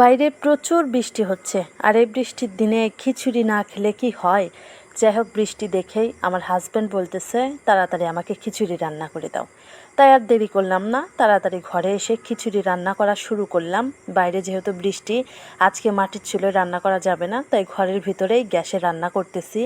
বাইরে প্রচুর বৃষ্টি হচ্ছে, আর এই বৃষ্টির দিনে খিচুড়ি না খেলে কি হয়। যাই হোক, বৃষ্টি দেখেই আমার হাজব্যান্ড বলতেছে তাড়াতাড়ি আমাকে খিচুড়ি রান্না করে দাও। তাই আর দেরি করলাম না, তাড়াতাড়ি ঘরে এসে খিচুড়ি রান্না করা শুরু করলাম। বাইরে যেহেতু বৃষ্টি, আজকে মাটির চুলোয় রান্না করা যাবে না, তাই ঘরের ভিতরেই গ্যাসে রান্না করতেছি।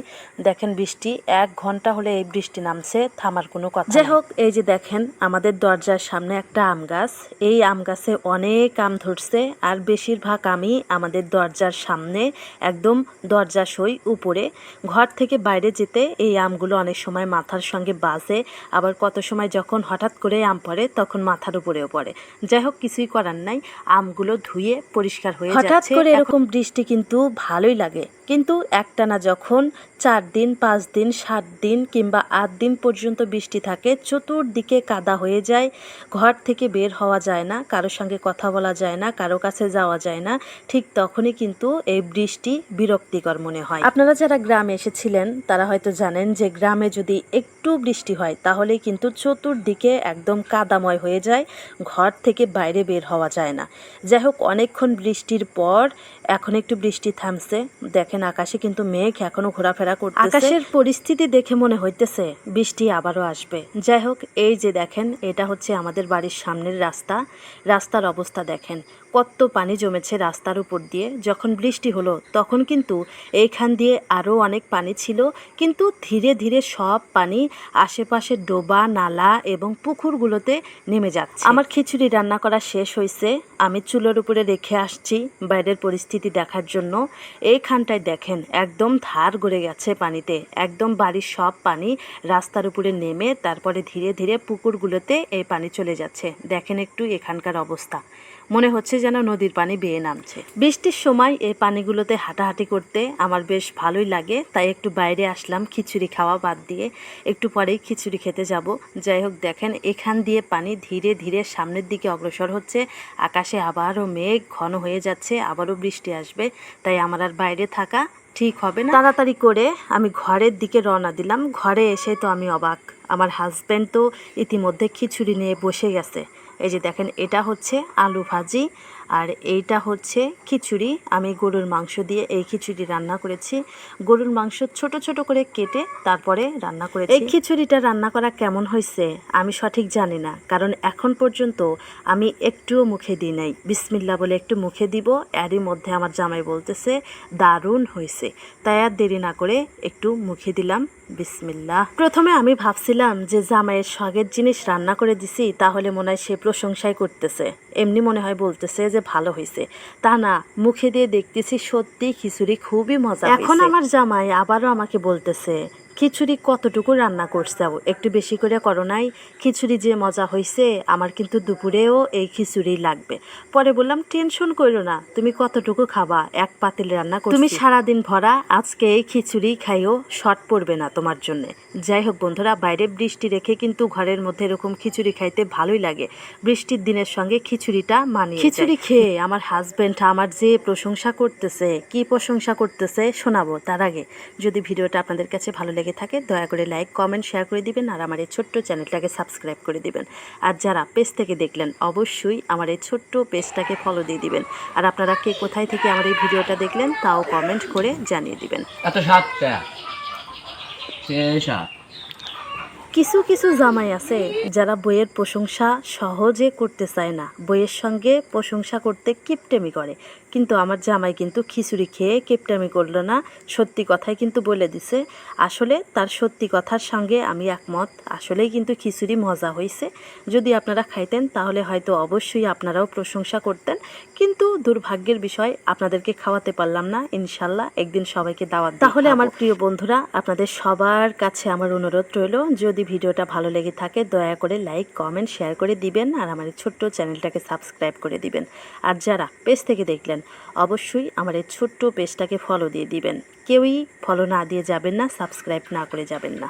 দেখেন বৃষ্টি 1 ঘন্টা হলে এই বৃষ্টি নামছে, থামার কোনো কথা। যাই হোক, এই যে দেখেন আমাদের দরজার সামনে একটা আম গাছ। এই আম গাছে অনেক আম ধরছে, আর বেশিরভাগ আমই আমাদের দরজার সামনে, একদম দরজা সই উপরে। ঘর থেকে বাইরে যেতে এই আমগুলো অনেক সময় মাথার সঙ্গে বাজে, আবার কত সময় যখন হঠাৎ করে আম পড়ে তখন মাথার উপরেও পড়ে। যাই হোক, কিছুই করার নাই, আমগুলো ধুয়ে পরিষ্কার হয়ে যাচ্ছে। হঠাৎ করে এরকম বৃষ্টি কিন্তু ভালোই লাগে, কিন্তু একটানা যখন 4 দিন 5 দিন 7 দিন কিংবা 8 দিন পর্যন্ত বৃষ্টি থাকে, চতুর্দিকে কাদা হয়ে যায়, ঘর থেকে বের হওয়া যায় না, কারোর সঙ্গে কথা বলা যায় না, কারো কাছে যাওয়া যায় না, ঠিক তখনই কিন্তু এই বৃষ্টি বিরক্তিকর মনে হয়। আপনারা যারা গ্রামে এসেছিলেন তারা হয়তো জানেন যে গ্রামে যদি একটু বৃষ্টি হয় তাহলেই কিন্তু চতুর্দিকে একদম কাদাময় হয়ে যায়, ঘর থেকে বাইরে বের হওয়া যায় না। যাই হোক, অনেকক্ষণ বৃষ্টির পর এখন একটু বৃষ্টি থামছে। দেখেন আকাশে কিন্তু মেঘ এখনো ঘোরাফেরা করতেছে। আকাশের পরিস্থিতি দেখে মনে হইতেছে বৃষ্টি আবারও আসবে। যাই হোক, এই যে দেখেন এটা হচ্ছে আমাদের বাড়ির সামনের রাস্তা। রাস্তার অবস্থা দেখেন, কত পানি জমেছে রাস্তার উপর দিয়ে। যখন বৃষ্টি হলো তখন কিন্তু এইখান দিয়ে আরও অনেক পানি ছিল, কিন্তু ধীরে ধীরে সব পানি আশেপাশে ডোবা নালা এবং পুকুরগুলোতে নেমে যাচ্ছে। আমার খিচুড়ি রান্না করা শেষ হয়েছে, আমি চুলোর উপরে রেখে আসছি বাইরের পরিস্থিতি দেখার জন্য। এইখানটায় দেখেন একদম ধার গড়ে গেছে পানিতে, একদম বাড়ির সব পানি রাস্তার উপরে নেমে তারপরে ধীরে ধীরে পুকুরগুলোতে এই পানি চলে যাচ্ছে। দেখেন একটু এখানকার অবস্থা, মনে হচ্ছে যেন নদীর পানি বেয়ে নামছে। বৃষ্টির সময় এই পানিগুলোতে হাঁটাহাঁটি করতে আমার বেশ ভালোই লাগে, তাই একটু বাইরে আসলাম খিচুড়ি খাওয়া বাদ দিয়ে। একটু পরেই খিচুড়ি খেতে যাব। যাই হোক, দেখেন এখান দিয়ে পানি ধীরে ধীরে সামনের দিকে অগ্রসর হচ্ছে, আকাশে আবারও মেঘ ঘন হয়ে যাচ্ছে, আবারও বৃষ্টি আসবে, তাই আমার আর বাইরে থাকা ঠিক হবে না। তাড়াতাড়ি করে আমি ঘরের দিকে রওনা দিলাম। ঘরে এসে তো আমি অবাক, আমার হাজব্যান্ড তো ইতিমধ্যে খিচুড়ি নিয়ে বসে গেছে। এই যে দেখেন এটা হচ্ছে আলু ভাজি, আর এইটা হচ্ছে খিচুড়ি। আমি গরুর মাংস দিয়ে এই খিচুড়ি রান্না করেছি। গরুর মাংস ছোট ছোট করে কেটে তারপরে রান্না করেছি। এই খিচুড়িটা রান্না করা কেমন হয়েছে আমি সঠিক জানি না, কারণ এখন পর্যন্ত আমি একটুও মুখে দিই নাই। বিসমিল্লাহ বলে একটু মুখে দিব, এরই মধ্যে আমার জামাই বলতেছে দারুণ হয়েছে, তাই আর দেরি না করে একটু মুখে দিলাম। বিসমিল্লাহ। প্রথমে আমি ভাবছিলাম যে জামাইয়ের শখের জিনিস রান্না করে দিছি, তাহলে মনে হয় সে প্রশংসাই করতেছে, এমনি মনে হয় বলতেছে যে ভালো হয়েছে। তা না, মুখে দিয়ে দেখতেছি সত্যি খিচুড়ি খুবই মজা। এখন আমার জামাই আবারও আমাকে বলতেছে খিচুড়ি কতটুকু রান্না করছে, একটু বেশি করে করো নাই, খিচুড়ি যে মজা হয়েছে আমার কিন্তু দুপুরেও এই খিচুড়ি লাগবে। পরে বললাম টেনশন করো না, তুমি কতটুকু খাবা, এক পাতিল রান্না করছি, তুমি সারাদিন ভরা আজকে এই খিচুড়ি খাইও, শর্ট পড়বে না তোমার জন্য। যাই হোক বন্ধুরা, বাইরে বৃষ্টি রেখে কিন্তু ঘরের মধ্যে এরকম খিচুড়ি খাইতে ভালোই লাগে। বৃষ্টির দিনের সঙ্গে খিচুড়িটা মানিয়ে। খিচুড়ি খেয়ে আমার হাজবেন্ড আমার যে প্রশংসা করতেছে, কি প্রশংসা করতেছে শোনাবো। তার আগে যদি ভিডিওটা আপনাদের কাছে ভালো লেগে থাকে দয়া করে লাইক কমেন্ট শেয়ার করে দিবেন, আর আমার এই ছোট্ট চ্যানেলটাকে সাবস্ক্রাইব করে দিবেন। আর যারা পেজ থেকে দেখলেন অবশ্যই আমার এই ছোট্ট পেজটাকে ফলো দিয়ে দিবেন। আর আপনারা কে কোথায় থেকে আমার এই ভিডিওটা দেখলেন তাও কমেন্ট করে জানিয়ে দিবেন। কিছু কিছু জামাই আছে যারা বইয়ের প্রশংসা সহজে করতে চায় না, বইয়ের সঙ্গে প্রশংসা করতে কিপটেমি করে, কিন্তু আমার জামাই কিন্তু খিচুড়ি খেয়ে কিপটেমি করলো না, সত্যি কথাই কিন্তু বলে দিছে। আসলে তার সত্যি কথার সঙ্গে আমি একমত, আসলেই কিন্তু খিচুড়ি মজা হয়েছে। যদি আপনারা খাইতেন তাহলে হয়তো অবশ্যই আপনারাও প্রশংসা করতেন, কিন্তু দুর্ভাগ্যের বিষয় আপনাদেরকে খাওয়াতে পারলাম না। ইনশাল্লাহ একদিন সবাইকে দাওয়াত। তাহলে আমার প্রিয় বন্ধুরা, আপনাদের সবার কাছে আমার অনুরোধ রইল, যদি ভিডিওটা ভালো লেগে থাকে দয়া করে লাইক কমেন্ট শেয়ার করে দিবেন, আর আমার ছোট্ট চ্যানেলটাকে সাবস্ক্রাইব করে দিবেন। আর যারা পেজ থেকে দেখলেন অবশ্যই আমার এই ছোট্ট পেজটাকে ফলো দিয়ে দিবেন। কেউই ফলো না দিয়ে যাবেন না, সাবস্ক্রাইব না করে যাবেন না।